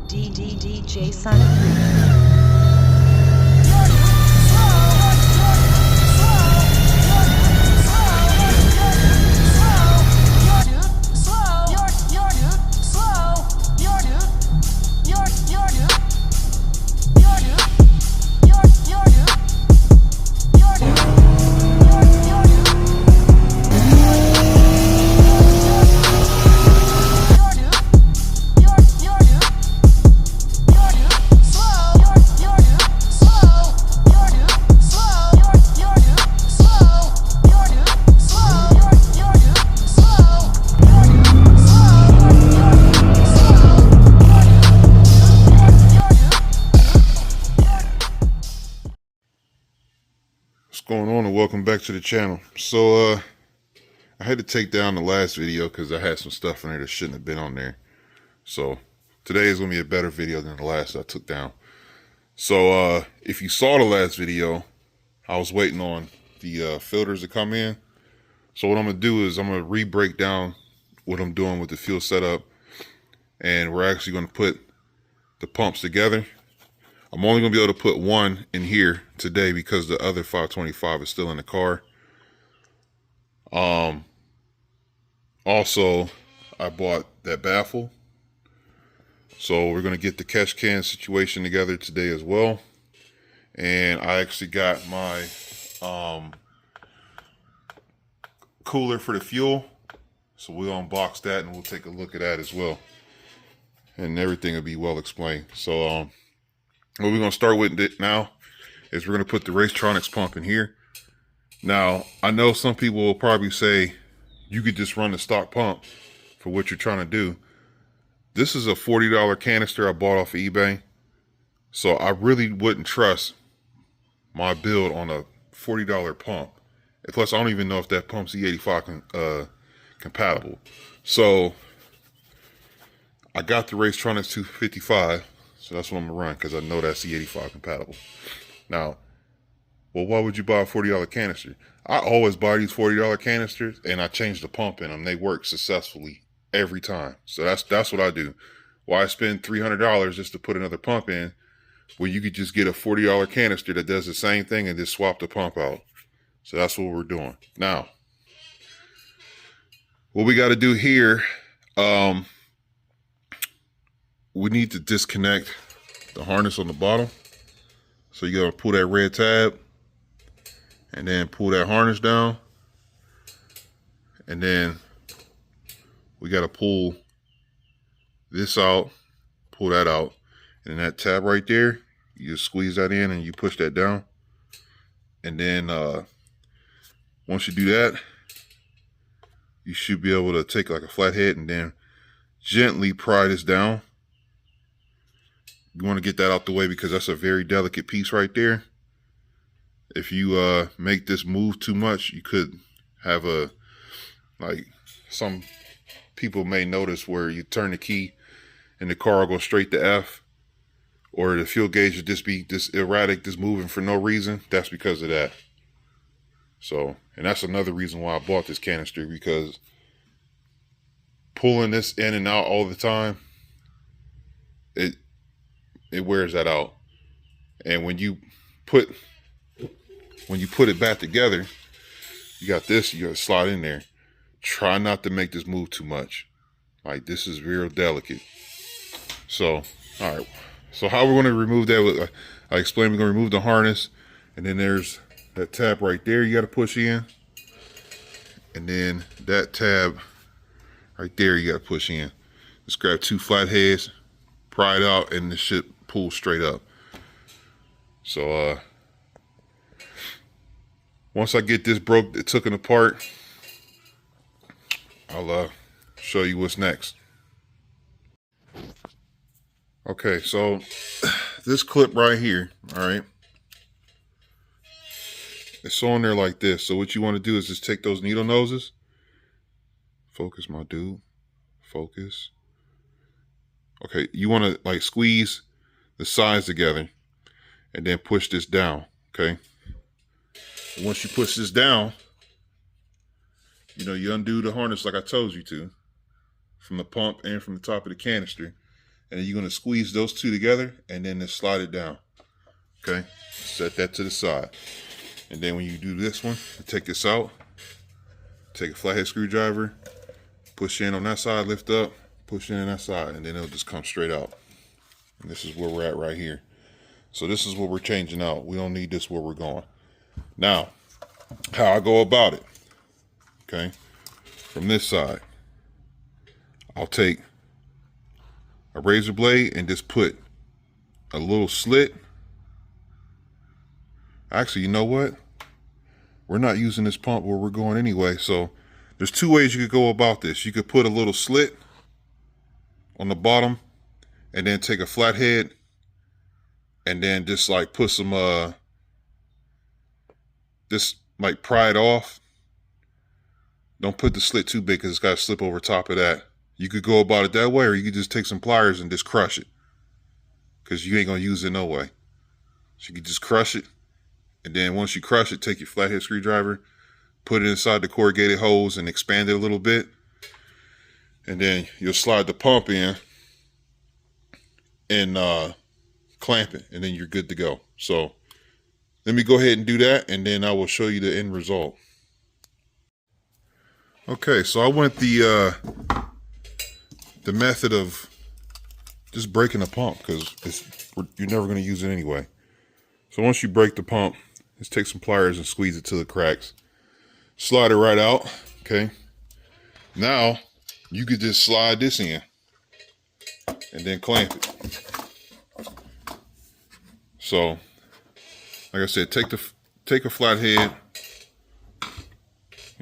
DJ Sonic. What's going on, and welcome back to the channel. So I had to take down the last video because I had some stuff in there that shouldn't have been on there. So today is going to be a better video than the last I took down. So if you saw the last video, I was waiting on the filters to come in. So what I'm going to do is I'm going to re-break down what I'm doing with the fuel setup, and we're actually going to put the pumps together. I'm only going to be able to put one in here today because the other 525 is still in the car. Also, I bought that baffle. So we're going to get the catch can situation together today as well. And I actually got my cooler for the fuel. So we'll unbox that and we'll take a look at that as well. And everything will be well explained. So, what we're going to start with now is we're going to put the Racetronics pump in here. Now, I know some people will probably say you could just run the stock pump for what you're trying to do. This is a $40 canister I bought off of eBay. So I really wouldn't trust my build on a $40 pump. And plus, I don't even know if that pump's E85 compatible. So I got the Racetronics 255. So that's what I'm gonna run because I know that's E85 compatible. Now, well, why would you buy a $40 canister? I always buy these $40 canisters and I change the pump in them. They work successfully every time. So that's what I do. Why spend $300 just to put another pump in when you could just get a $40 canister that does the same thing and just swap the pump out? So that's what we're doing. Now, what we got to do here, we need to disconnect the harness on the bottom. So you gotta pull that red tab and then pull that harness down. And then we gotta pull this out, pull that out. And that tab right there, you just squeeze that in and you push that down. And then once you do that, you should be able to take like a flathead and then gently pry this down. You want to get that out the way because that's a very delicate piece right there. If you make this move too much, you could have a, like some people may notice where you turn the key and the car will go straight to F, or the fuel gauge will just be this erratic, just moving for no reason. That's because of that. So, and that's another reason why I bought this canister, because pulling this in and out all the time, it wears that out. And when you put it back together, you got this, you got to slide in there. Try not to make this move too much. Like, this is real delicate. So, all right. So how we're going to remove that, I explained we're going to remove the harness, and then there's that tab right there you got to push in. And then that tab right there you got to push in. Just grab two flat heads, pry it out, and this shit pull straight up. So once I get this taken apart, I'll show you what's next. Okay, so this clip right here, all right, it's on there like this. So what you want to do is just take those needle noses, focus my dude, focus, Okay, you want to like squeeze the sides together and then push this down. Okay. And once you push this down, you know, you undo the harness like I told you to, from the pump and from the top of the canister. And then you're going to squeeze those two together and then just slide it down. Okay. Set that to the side. And then when you do this one, you take this out, take a flathead screwdriver, push in on that side, lift up, push in on that side, and then it'll just come straight out. And this is where we're at right here. So this is what we're changing out. We don't need this where we're going. Now, how I go about it. Okay. From this side, I'll take a razor blade and just put a little slit. Actually, you know what? We're not using this pump where we're going anyway. So there's two ways you could go about this. You could put a little slit on the bottom and then take a flathead and then just like put some, just like pry it off. Don't put the slit too big because it's got to slip over top of that. You could go about it that way, or you could just take some pliers and just crush it because you ain't going to use it no way. So you could just crush it. And then once you crush it, take your flathead screwdriver, put it inside the corrugated hose and expand it a little bit. And then you'll slide the pump in and clamp it, and then you're good to go. So let me go ahead and do that, and then I will show you the end result. Okay, so I went the method of just breaking the pump because you're never going to use it anyway. So once you break the pump, just take some pliers and squeeze it to the cracks. Slide it right out, okay? Now, you could just slide this in and then clamp it. So, like I said, take a flathead, you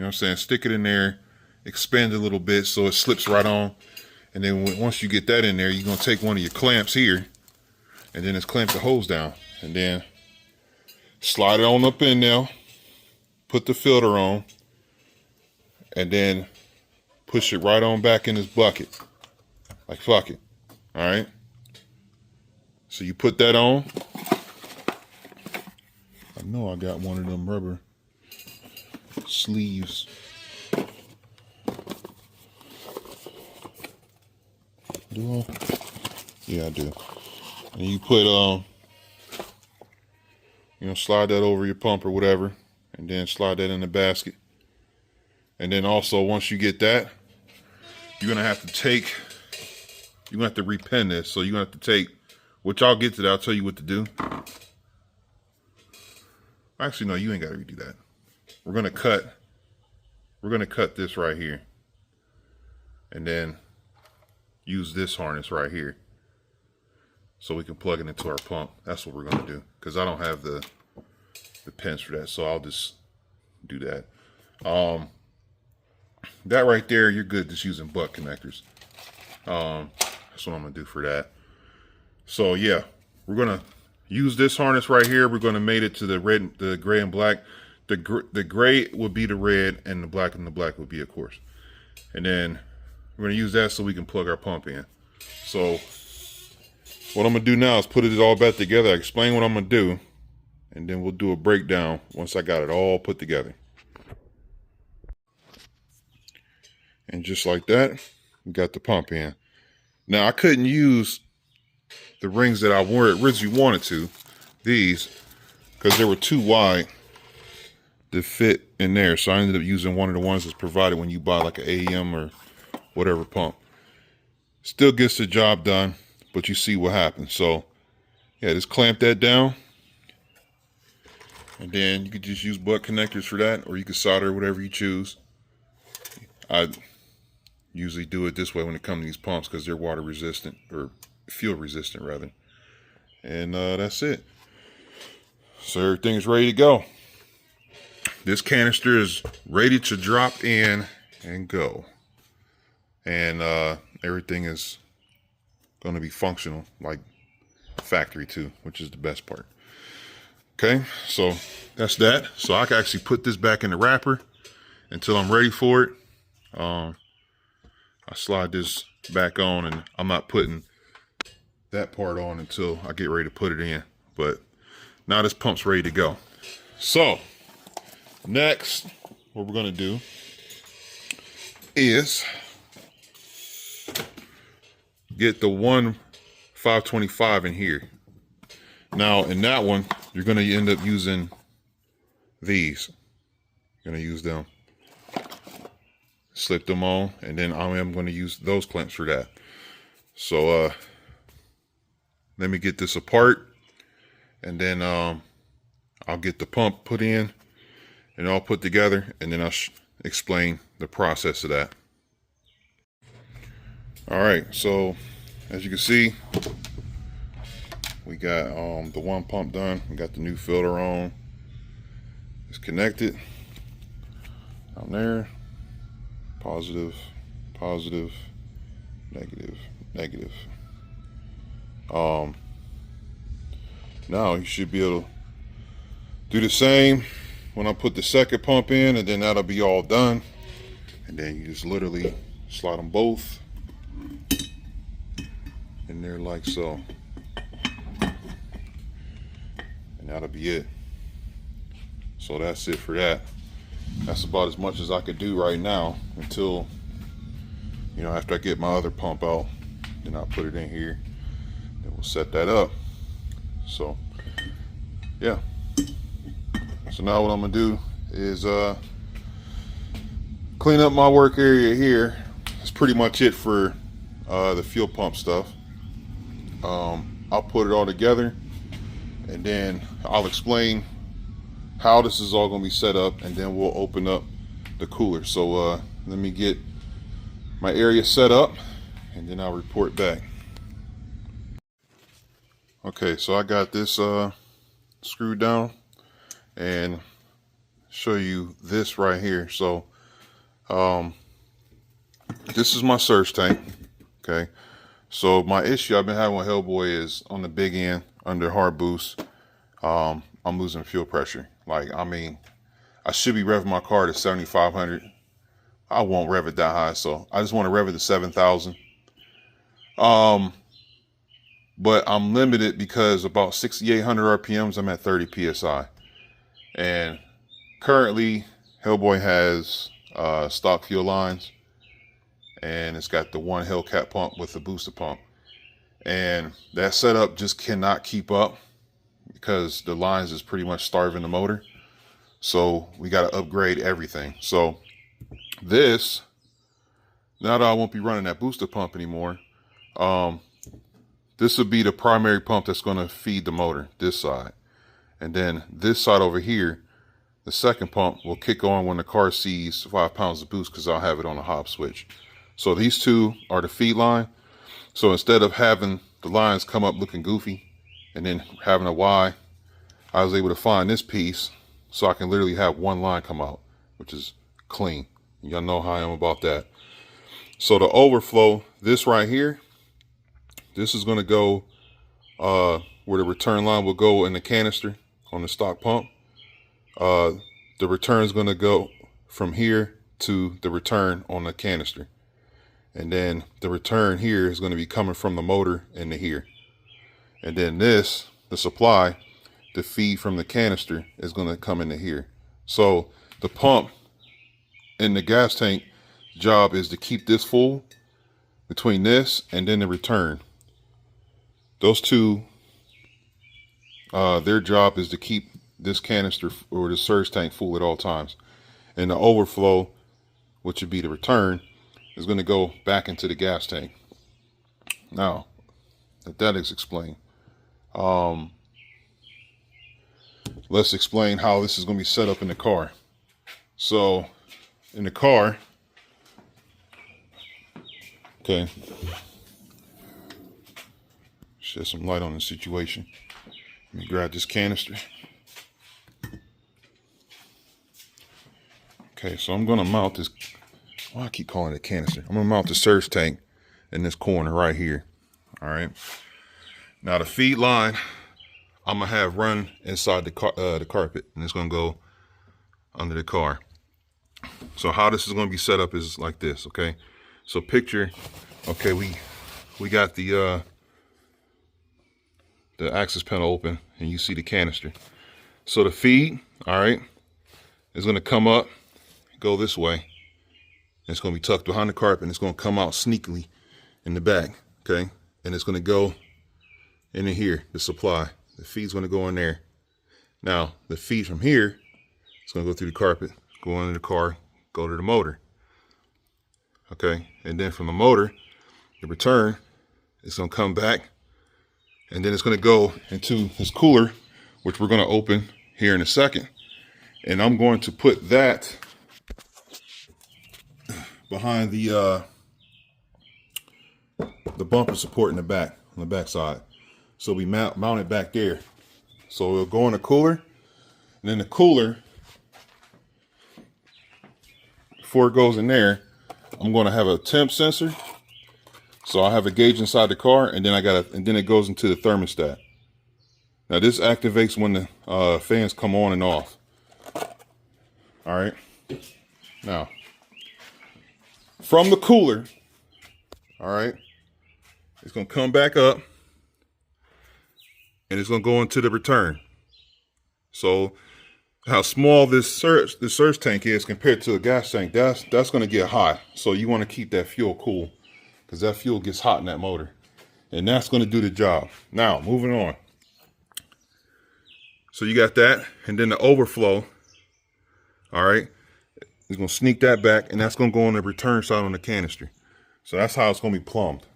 know what I'm saying, stick it in there, expand it a little bit so it slips right on. And then once you get that in there, you're going to take one of your clamps here and then just clamp the hose down. And then slide it on up in there, put the filter on, and then push it right on back in this bucket. Like fuck it. All right. So you put that on. I know I got one of them rubber sleeves. Do I? Yeah, I do. And you put you know, slide that over your pump or whatever, and then slide that in the basket. And then also, once you get that, you're gonna have to repin this. So you're gonna have to take, which I'll get to that, I'll tell you what to do. Actually, no, you ain't gotta redo that. We're gonna cut this right here. And then use this harness right here, so we can plug it into our pump. That's what we're gonna do, because I don't have the pins for that, so I'll just do that. That right there, you're good just using butt connectors. That's what I'm gonna do for that. So yeah, we're gonna use this harness right here. We're gonna mate it to the red, the gray and black. The gray would be the red, and the black would be, of course. And then we're gonna use that so we can plug our pump in. So what I'm gonna do now is put it all back together. I explain what I'm gonna do, and then we'll do a breakdown once I got it all put together. And just like that, we got the pump in. Now I couldn't use the rings that I originally wanted to, these, because they were too wide to fit in there. So I ended up using one of the ones that's provided when you buy like an AEM or whatever pump. Still gets the job done, but you see what happens. So yeah, just clamp that down, and then you could just use butt connectors for that, or you could solder whatever you choose. I usually do it this way when it comes to these pumps because they're water resistant, or fuel resistant rather. And that's it. So everything's ready to go. This canister is ready to drop in and go. And everything is going to be functional like factory too, which is the best part. Okay, so that's that. So I can actually put this back in the wrapper until I'm ready for it. I slide this back on, and I'm not putting that part on until I get ready to put it in. But now this pump's ready to go. So next, what we're gonna do is get the 1.525 in here. Now in that one, you're gonna end up using these. You're gonna use them. Slip them on, and then I am gonna use those clamps for that. So let me get this apart, and then I'll get the pump put in and all put together, and then I'll explain the process of that. All right, so as you can see, we got the one pump done. We got the new filter on. It's connected down there. Positive, positive, negative, negative. Now you should be able to do the same when I put the second pump in, and then that'll be all done. And then you just literally slide them both in there like so. And that'll be it. So that's it for that. That's about as much as I could do right now until, you know, after I get my other pump out, then I'll put it in here. Then we'll set that up. So, yeah. So now what I'm gonna do is clean up my work area here. That's pretty much it for the fuel pump stuff. I'll put it all together, and then I'll explain how this is all going to be set up, and then we'll open up the cooler. So let me get my area set up, and then I'll report back. Okay, so I got this screwed down, and show you this right here. So this is my surge tank. Okay, so my issue I've been having with Hellboi is on the big end under hard boost. I'm losing fuel pressure. Like, I mean, I should be revving my car to 7,500. I won't rev it that high, so I just want to rev it to 7,000. But I'm limited because about 6,800 RPMs, I'm at 30 PSI. And currently, Hellboi has stock fuel lines, and it's got the one Hellcat pump with the booster pump. And that setup just cannot keep up, because the lines is pretty much starving the motor. So we got to upgrade everything. So this, now that I won't be running that booster pump anymore, this will be the primary pump that's going to feed the motor, this side. And then this side over here, the second pump will kick on when the car sees 5 pounds of boost, because I'll have it on a hop switch. So these two are the feed line. So instead of having the lines come up looking goofy and then having a Y, I was able to find this piece so I can literally have one line come out, which is clean. Y'all know how I am about that. So the overflow, this right here, this is going to go where the return line will go in the canister on the stock pump. The return is going to go from here to the return on the canister. And then the return here is going to be coming from the motor into here. And then this, the supply, the feed from the canister is going to come into here. So the pump in the gas tank job is to keep this full between this and then the return. Those two, their job is to keep this canister or the surge tank full at all times. And the overflow, which would be the return, is going to go back into the gas tank. Now that is explained, let's explain how this is going to be set up in the car. So in the car, okay, shed some light on the situation. Let me grab this canister. Okay, so I'm going to mount this. Why I keep calling it a canister? I'm going to mount the surge tank in this corner right here. All right. Now the feed line, I'm going to have run inside the carpet, and it's going to go under the car. So how this is going to be set up is like this, okay? So picture, okay, we got the the access panel open, and you see the canister. So the feed, all right, is going to come up, go this way. It's going to be tucked behind the carpet, and it's going to come out sneakily in the back, okay? And it's going to go into here, the supply. The feed's going to go in there. Now, the feed from here is going to go through the carpet, go into the car, go to the motor, okay? And then from the motor, the return, it's going to come back, and then it's going to go into this cooler, which we're going to open here in a second. And I'm going to put that behind the bumper support in the back, on the back side. So we mount it back there. So it'll go in the cooler, and then the cooler, before it goes in there, I'm going to have a temp sensor. So I have a gauge inside the car, and then and then it goes into the thermostat. Now this activates when the fans come on and off. All right. Now, from the cooler, all right, it's going to come back up, and it's going to go into the return. So how small this surge tank is compared to a gas tank, that's going to get hot. So you want to keep that fuel cool, because that fuel gets hot in that motor, and that's going to do the job. Now, moving on. So you got that, and then the overflow, all right, it's going to sneak that back, and that's going to go on the return side on the canister. So that's how it's going to be plumbed.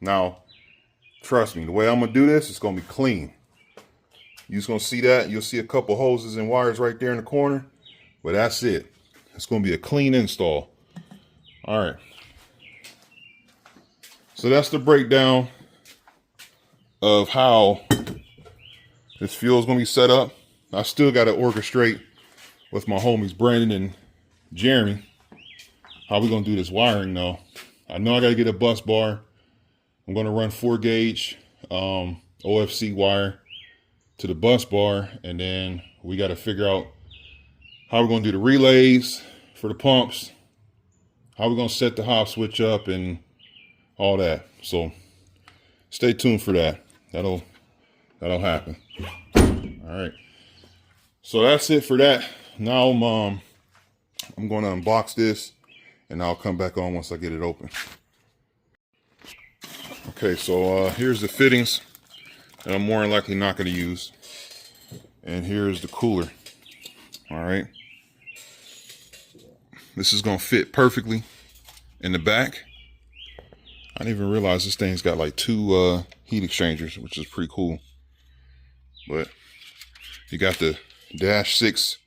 Now, trust me, the way I'm going to do this, it's going to be clean. You're just going to see that. You'll see a couple hoses and wires right there in the corner, but that's it. It's going to be a clean install. All right. So that's the breakdown of how this fuel is going to be set up. I still got to orchestrate with my homies Brandon and Jeremy how we going to do this wiring though. I know I got to get a bus bar. I'm going to run 4 gauge OFC wire to the bus bar, and then we got to figure out how we're going to do the relays for the pumps, how we're going to set the hop switch up and all that. So stay tuned for that. That'll happen. All right. So that's it for that. Now I'm going to unbox this, and I'll come back on once I get it open. Okay, so here's the fittings that I'm more than likely not going to use. And here's the cooler. All right. This is going to fit perfectly in the back. I didn't even realize this thing's got like 2 heat exchangers, which is pretty cool. But you got the dash 6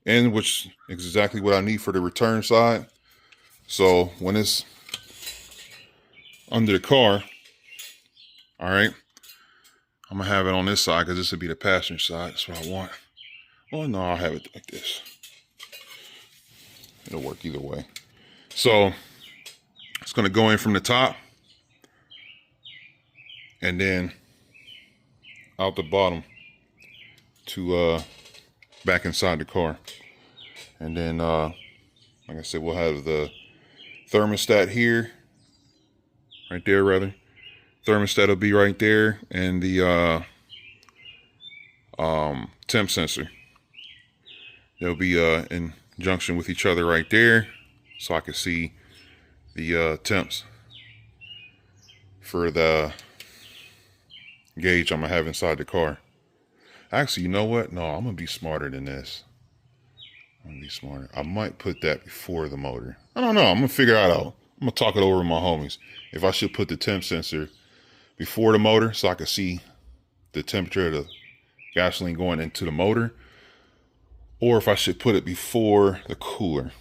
end, which is exactly what I need for the return side. So when it's under the car, all right, I'm gonna have it on this side because this would be the passenger side. That's what I want. Well, no, I'll have it like this. It'll work either way. So it's gonna go in from the top and then out the bottom to back inside the car. And then like I said, we'll have the thermostat here, right there rather. Thermostat will be right there, and the temp sensor. They'll be in junction with each other right there, so I can see the temps for the gauge I'm gonna have inside the car. Actually, you know what? No, I'm gonna be smarter than this. I'm gonna be smarter. I might put that before the motor. I don't know. I'm gonna figure it out. I'm gonna talk it over with my homies. If I should put the temp sensor before the motor so I can see the temperature of the gasoline going into the motor, or if I should put it before the cooler,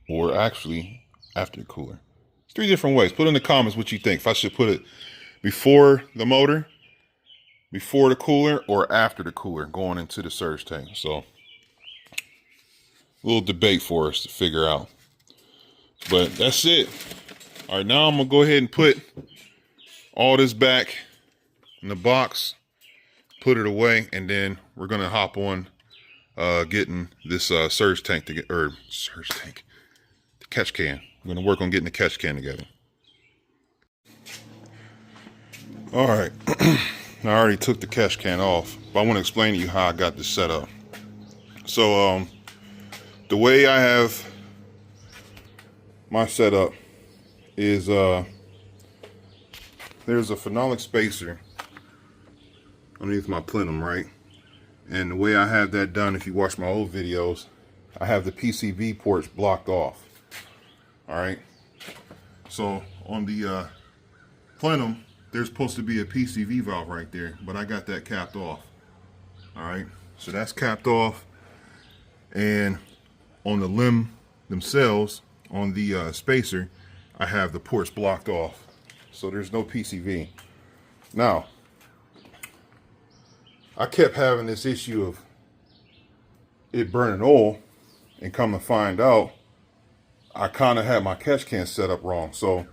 or actually after the cooler. It's 3 different ways. Put in the comments what you think. If I should put it before the motor, before the cooler, or after the cooler going into the surge tank. So a little debate for us to figure out. But that's it. All right, now I'm gonna go ahead and put all this back in the box, put it away, and then we're gonna hop on getting this surge tank to get, or surge tank, the catch can. We're gonna work on getting the catch can together. All right, I already took the catch can off, but I want to explain to you how I got this set up. So the way I have my setup is there's a phenolic spacer underneath my plenum, right? And the way I have that done, if you watch my old videos, I have the PCV ports blocked off. All right. So on the plenum, there's supposed to be a PCV valve right there, but I got that capped off. All right. So that's capped off. And on the limb themselves, on the spacer, I have the ports blocked off. So there's no PCV. Now, I kept having this issue of it burning oil, and come to find out, I kind of had my catch can set up wrong. So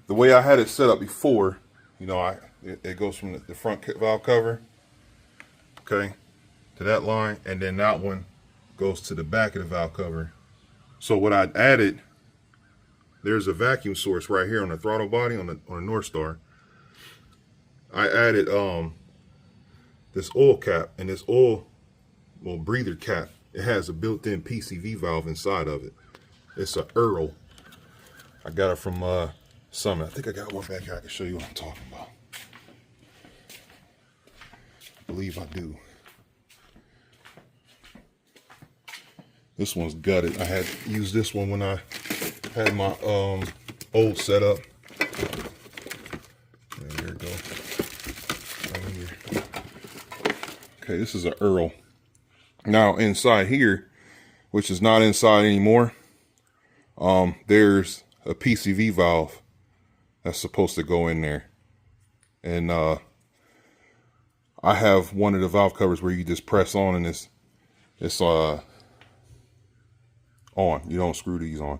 the way I had it set up before, you know, it goes from the front valve cover, okay, to that line, and then that one goes to the back of the valve cover. So what I added, there's a vacuum source right here on the throttle body on the North Star. I added this oil cap, and this oil, well, breather cap, it has a built-in PCV valve inside of it. It's a Earl. I got it from Summit. I think I got one back here I can show you what I'm talking about. I believe I do. This one's gutted. I had used this one when I had my old setup. There we go. Right here. Okay, this is an Earl. Now inside here, which is not inside anymore, there's a PCV valve that's supposed to go in there. And I have one of the valve covers where you just press on and it's on. You don't screw these on.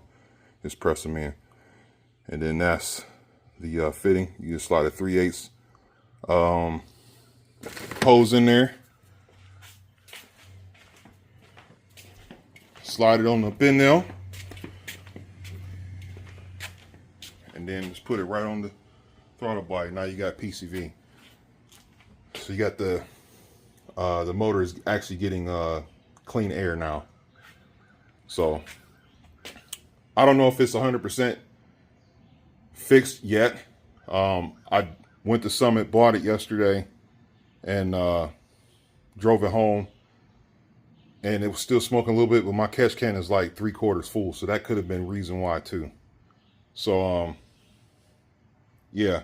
Just press them in. And then that's the fitting. You just slide a 3/8 hose in there. Slide it on the pin nail. And then just put it right on the throttle body. Now you got PCV. So you got the motor is actually getting clean air now. So I don't know if it's 100% fixed yet. I went to Summit, bought it yesterday, and drove it home. And it was still smoking a little bit, but my catch can is like 3/4 full. So that could have been reason why too. So, yeah,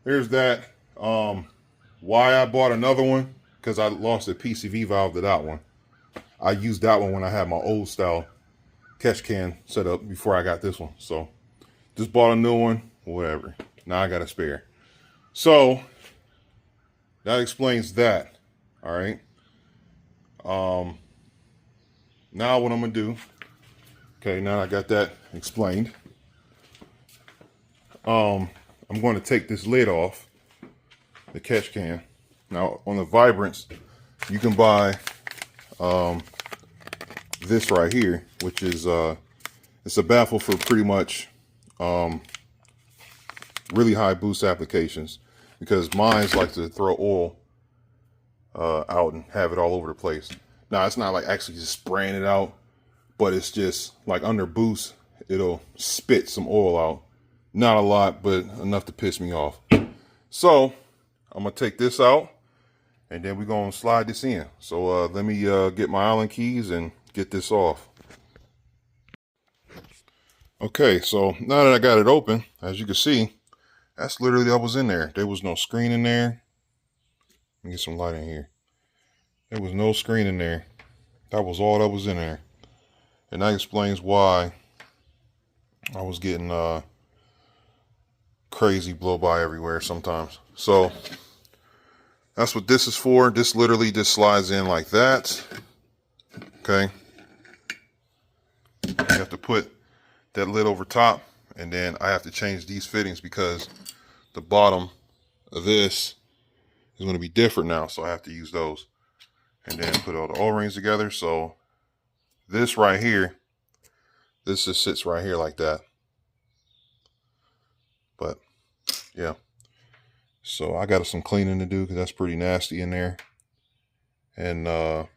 there's that. Why I bought another one, because I lost a PCV valve to that one. I used that one when I had my old style catch can set up before I got this one. So just bought a new one, whatever. Now I got a spare. So that explains that. All right. Now what I'm gonna do, okay, now I got that explained. I'm going to take this lid off the catch can. Now on the Vibrance, you can buy this right here, which is it's a baffle for pretty much really high boost applications, because mine's like to throw oil out and have it all over the place. Now it's not like actually just spraying it out, but it's just like under boost, it'll spit some oil out. Not a lot, but enough to piss me off. So I'm gonna take this out, and then we're gonna slide this in. So let me get my Allen keys and get this off. Okay, so now that I got it open, as you can see, that's literally what was in there. There was no screen in there. Let me get some light in here. There was no screen in there. That was all that was in there. And that explains why I was getting crazy blow by everywhere sometimes. So that's what this is for. This literally just slides in like that. Okay. You have to put that lid over top, and then I have to change these fittings because the bottom of this is going to be different now. So I have to use those. And then put all the O-rings together. So this right here, this just sits right here like that. But yeah, So I got some cleaning to do because that's pretty nasty in there. And I'll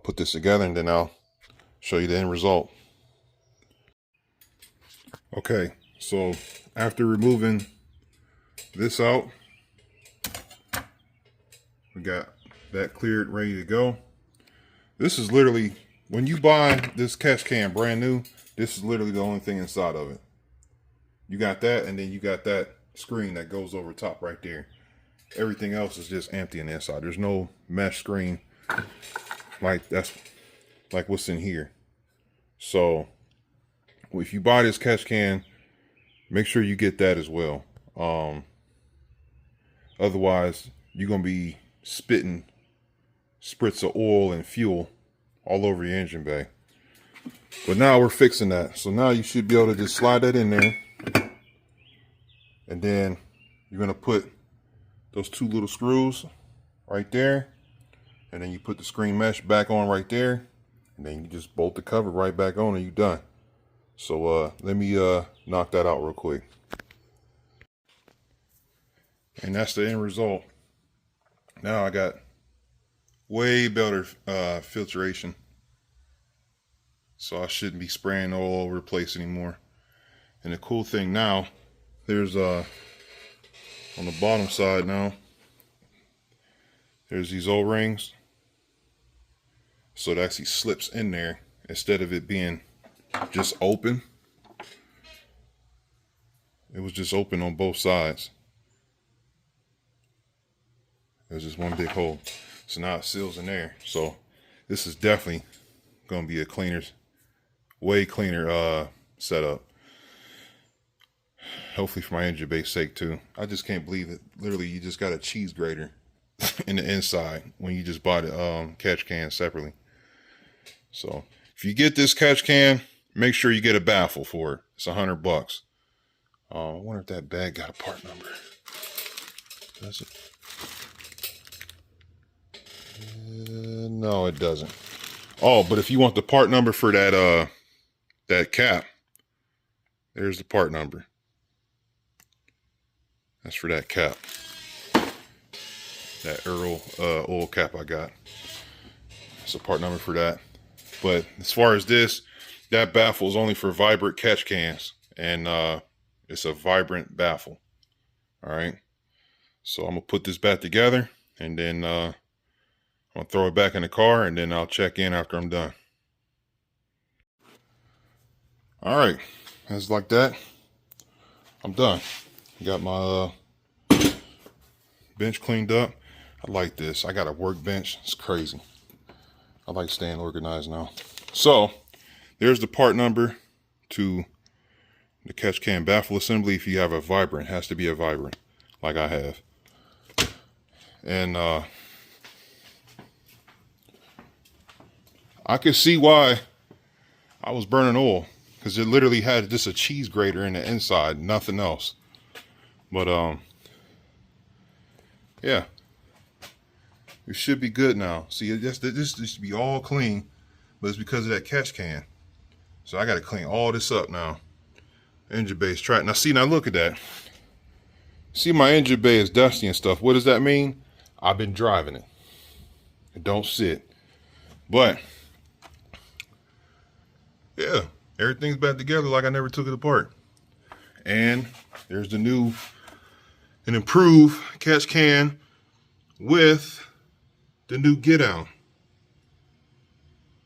put this together and then I'll show you the end result. Okay, so after removing this out, we got that cleared, ready to go. This is literally, when you buy this catch can brand new, this is literally the only thing inside of it. You got that, and then you got that screen that goes over top right there. Everything else is just empty on the inside. There's no mesh screen like what's in here. So if you buy this catch can, make sure you get that as well. Otherwise, you're gonna be spitting spritz of oil and fuel all over your engine bay. But now we're fixing that. So now you should be able to just slide that in there. And then you're gonna put those two little screws right there. And then you put the screen mesh back on right there. And then you just bolt the cover right back on and you're done. So let me knock that out real quick. And that's the end result. Now I got way better filtration. So I shouldn't be spraying all over the place anymore. And the cool thing now, there's on the bottom side now, there's these O-rings. So it actually slips in there instead of it being just open. It was just open on both sides. It was just one big hole. So now it seals in there. So this is definitely going to be a cleaner, way cleaner setup. Hopefully for my engine bay's sake too. I just can't believe it. Literally, you just got a cheese grater in the inside when you just bought a catch can separately. So if you get this catch can, make sure you get a baffle for it. It's $100. I wonder if that bag got a part number. Does it? No, it doesn't. Oh, but if you want the part number for that that cap, there's the part number. That's for that cap. That Earl oil cap I got. That's a part number for that. But as far as this, that baffle is only for vibrant catch cans. And it's a vibrant baffle. All right. So I'm going to put this back together. And then I'm going to throw it back in the car. And then I'll check in after I'm done. All right. That's like that. I'm done. Got my bench cleaned up. I like this. I got a workbench. It's crazy. I like staying organized now. So there's the part number to the catch can baffle assembly. If you have a vibrant, it has to be a vibrant like I have. And I could see why I was burning oil, because it literally had just a cheese grater in the inside, nothing else. But yeah, it should be good now. See, this used to be all clean, but it's because of that catch can. So I got to clean all this up now. Engine bay is trapped. Now see, now look at that. See, my engine bay is dusty and stuff. What does that mean? I've been driving it. It don't sit. But yeah, everything's back together like I never took it apart. And there's the new and improved catch can with the new get out.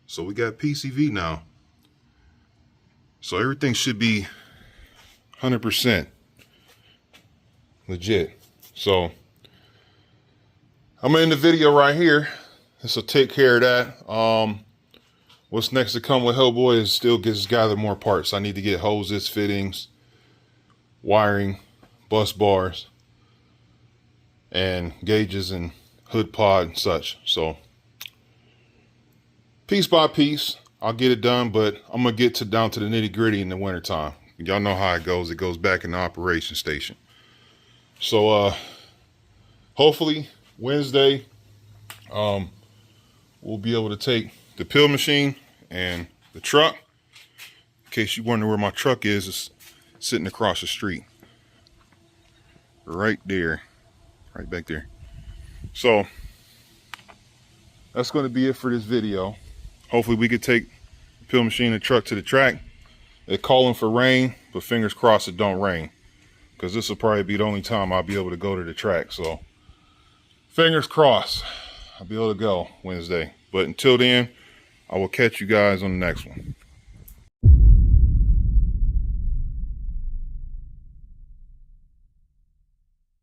So we got PCV now. So everything should be 100% legit. So I'm gonna end the video right here. This will take care of that. What's next to come with Hellboi is still just gather more parts. I need to get hoses, fittings, wiring, bus bars, and gauges and hood pod and such. So piece by piece, I'll get it done, but I'm gonna get down to the nitty gritty in the wintertime. Y'all know how it goes. It goes back in the operation station. So hopefully Wednesday, we'll be able to take the pill machine and the truck. In case you wonder where my truck is, it's sitting across the street. right there, right back there. So that's going to be it for this video. Hopefully we could take the peel machine and truck to the track. They're calling for rain, but fingers crossed it don't rain, because this will probably be the only time I'll be able to go to the track. So fingers crossed I'll be able to go Wednesday. But until then, I will catch you guys on the next one.